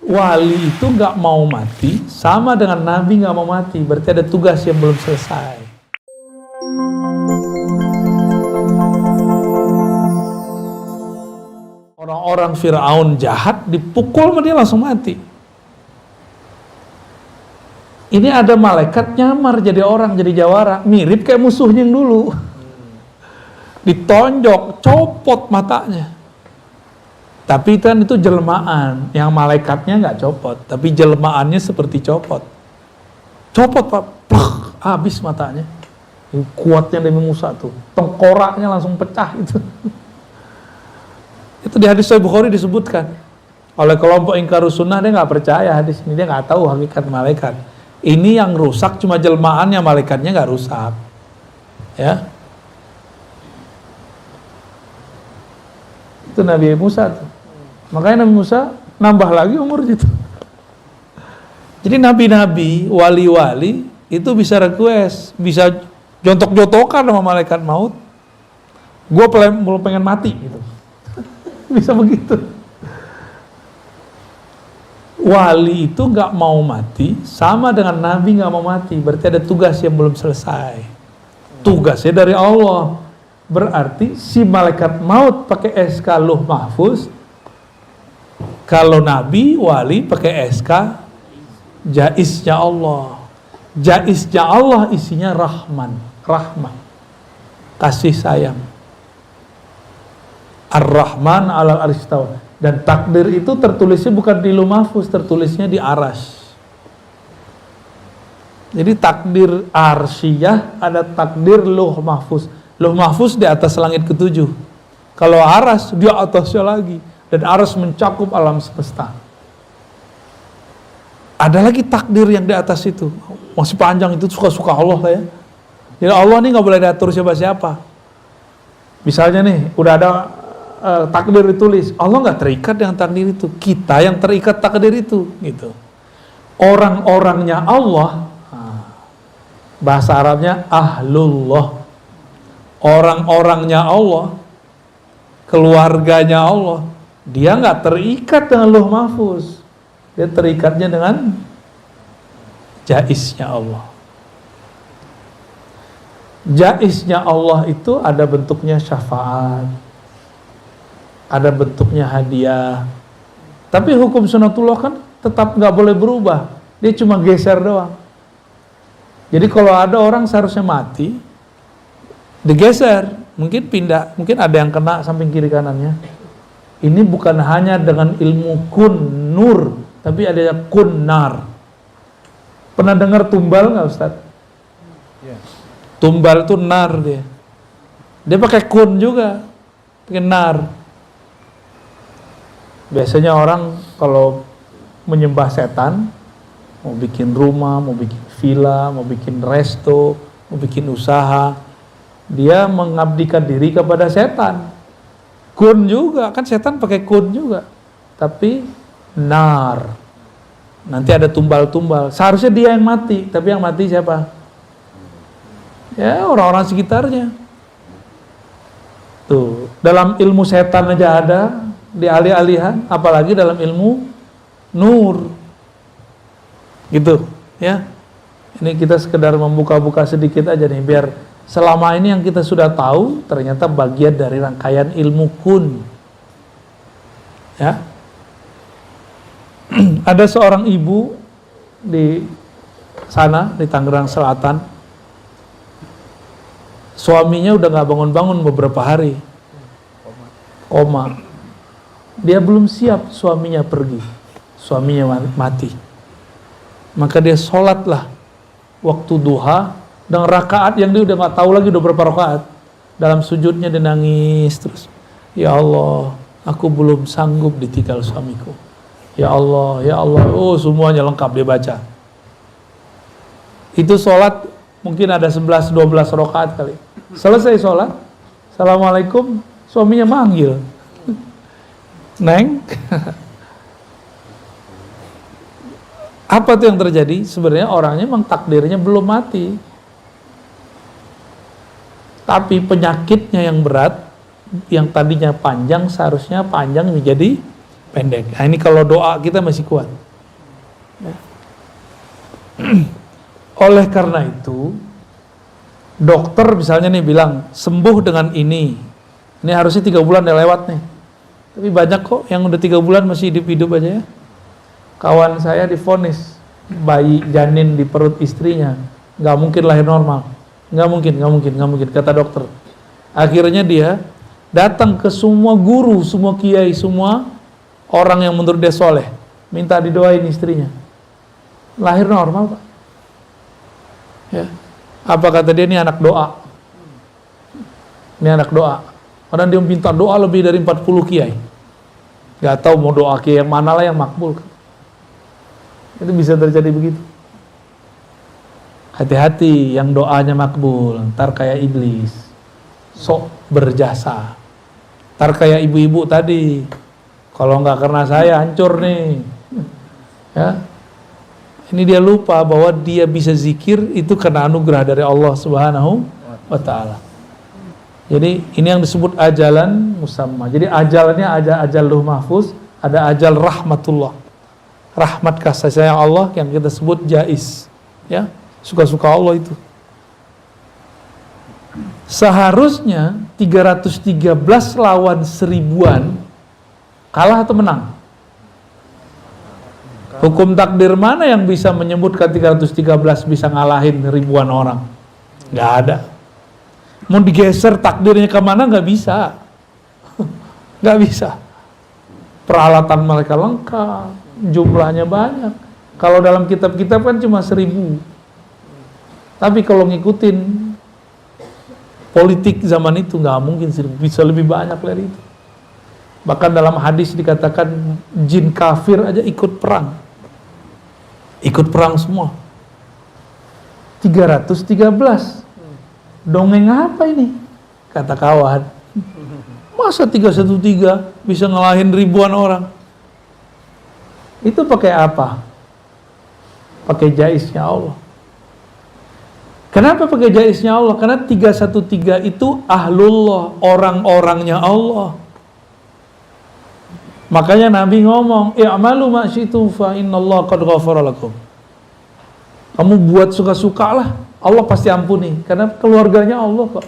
wali itu nggak mau mati sama dengan nabi nggak mau mati, berarti ada tugas yang belum selesai. Orang-orang Fir'aun jahat dipukul sama dia langsung mati. Ini ada malaikat nyamar jadi orang, jadi jawara, mirip kayak musuhnya yang dulu. Ditonjok, copot matanya. Tapi kan itu jelmaan, yang malaikatnya nggak copot, tapi jelmaannya seperti copot. Copot Pak, habis matanya. Kuatnya Nabi Musa tuh, tengkoraknya langsung pecah itu. Itu di hadis Sahih Bukhari disebutkan. Oleh kelompok ingkarus sunnah, dia nggak percaya hadis ini, dia nggak tahu hakikat malaikat. Ini yang rusak cuma jelmaannya, malaikatnya nggak rusak. Ya, itu Nabi Musa tuh. Makanya Nabi Musa nambah lagi umurnya tuh. Jadi nabi-nabi, wali-wali itu bisa request, bisa jontok-jontokan sama malaikat maut. Gue belum pengen mati gitu. Bisa begitu. Wali itu nggak mau mati sama dengan nabi nggak mau mati, berarti ada tugas yang belum selesai. Tugasnya dari Allah. Berarti si malaikat maut pakai SK Lauh Mahfuz, kalau nabi wali pakai SK jaiznya Allah. Jaiznya Allah isinya rahmah, kasih sayang. Ar-Rahman alal arsy istawa. Dan takdir itu tertulisnya bukan di Lauh Mahfuz, tertulisnya di Arasy. Jadi takdir arsyiyah, ada takdir Lauh Mahfuz. Lauh Mahfuz di atas langit ketujuh. Kalau Arasy di atasnya lagi. Dan Arasy mencakup alam semesta. Ada lagi takdir yang di atas itu. Masih panjang, itu suka-suka Allah lah ya. Jadi Allah nih nggak boleh diatur siapa-siapa. Misalnya nih, udah ada takdir ditulis, Allah nggak terikat dengan takdir itu, kita yang terikat takdir itu, gitu. Orang-orangnya Allah, bahasa Arabnya ahlullah, orang-orangnya Allah, keluarganya Allah, dia nggak terikat dengan Lauh Mahfuz, dia terikatnya dengan jaiznya Allah. Jaiznya Allah itu ada bentuknya syafaat, ada bentuknya hadiah. Tapi hukum sunatullah kan tetap nggak boleh berubah. Dia cuma geser doang. Jadi kalau ada orang seharusnya mati, digeser, mungkin pindah, mungkin ada yang kena samping kiri kanannya. Ini bukan hanya dengan ilmu kun nur, tapi ada kun nar. Pernah dengar tumbal nggak Ustaz? Tumbal itu nar dia. Dia pakai kun juga, pakai nar. Biasanya orang kalau menyembah setan, mau bikin rumah, mau bikin villa, mau bikin resto, mau bikin usaha, dia mengabdikan diri kepada setan. Kun juga, kan setan pakai kun juga, tapi nar. Nanti ada tumbal-tumbal. Seharusnya dia yang mati, tapi yang mati siapa? Ya orang-orang sekitarnya. Tuh, dalam ilmu setan aja ada, di alih-alihan, apalagi dalam ilmu nur, gitu ya. Ini kita sekedar membuka-buka sedikit aja nih, biar selama ini yang kita sudah tahu ternyata bagian dari rangkaian ilmu kun, ya. Ada seorang ibu di sana di Tangerang Selatan, suaminya udah nggak bangun-bangun beberapa hari, koma. Dia belum siap suaminya pergi, suaminya mati. Maka dia sholatlah waktu duha dengan rakaat yang dia udah nggak tahu lagi udah berapa rakaat. Dalam sujudnya dia nangis terus. Ya Allah, aku belum sanggup ditinggal suamiku. Ya Allah, ya Allah. Oh, semuanya lengkap dia baca. Itu sholat mungkin ada 11-12 rakaat kali. Selesai sholat, Assalamualaikum, suaminya manggil. Neng, apa tuh yang terjadi? Sebenarnya orangnya memang takdirnya belum mati, tapi penyakitnya yang berat, yang tadinya panjang seharusnya panjang menjadi pendek. Nah, ini kalau doa kita masih kuat. Oleh karena itu, dokter misalnya nih bilang sembuh dengan ini harusnya 3 bulan udah lewat nih. Tapi banyak kok yang udah 3 bulan masih hidup-hidup aja ya. Kawan saya divonis bayi janin di perut istrinya nggak mungkin lahir normal, nggak mungkin kata dokter. Akhirnya dia datang ke semua guru, semua kiai, semua orang yang menurut dia soleh, minta didoain istrinya, lahir normal Pak. Ya. Apa kata dia, ini anak doa. Ini anak doa. Padahal dia minta doa lebih dari 40 kiai. Gak tahu mau doa kiai yang mana lah yang makbul. Itu bisa terjadi begitu. Hati-hati yang doanya makbul, ntar kayak iblis, sok berjasa. Ntar kayak ibu-ibu tadi, kalau nggak karena saya hancur nih. Ya. Ini dia lupa bahwa dia bisa zikir itu karena anugerah dari Allah Subhanahu wa Ta'ala. Jadi ini yang disebut ajalan musamma. Jadi ajalnya ada ajal luh mahfuz, ada ajal rahmatullah. Rahmat kasih sayang Allah yang kita sebut jaiz. Ya, suka-suka Allah itu. Seharusnya 313 lawan 1000-an kalah atau menang? Hukum takdir mana yang bisa menyebutkan 313 bisa ngalahin ribuan orang? Nggak ada. Mau digeser takdirnya kemana nggak bisa. Nggak bisa. Peralatan mereka lengkap, jumlahnya banyak. Kalau dalam kitab-kitab kan cuma 1000. Tapi kalau ngikutin politik zaman itu nggak mungkin 1000, bisa lebih banyak dari itu. Bahkan dalam hadis dikatakan jin kafir aja ikut perang. Ikut perang semua. 313. Dongeng apa ini? Kata kawan. Masa 313 bisa ngalahin ribuan orang? Itu pakai apa? Pakai jaiznya Allah. Kenapa pakai jaiznya Allah? Karena 313 itu ahlullah, orang-orangnya Allah. Makanya Nabi ngomong, i'malu ma syi'tum fa innallaha qad ghafara lakum. Kamu buat suka-suka lah, Allah pasti ampuni karena keluarganya Allah kok.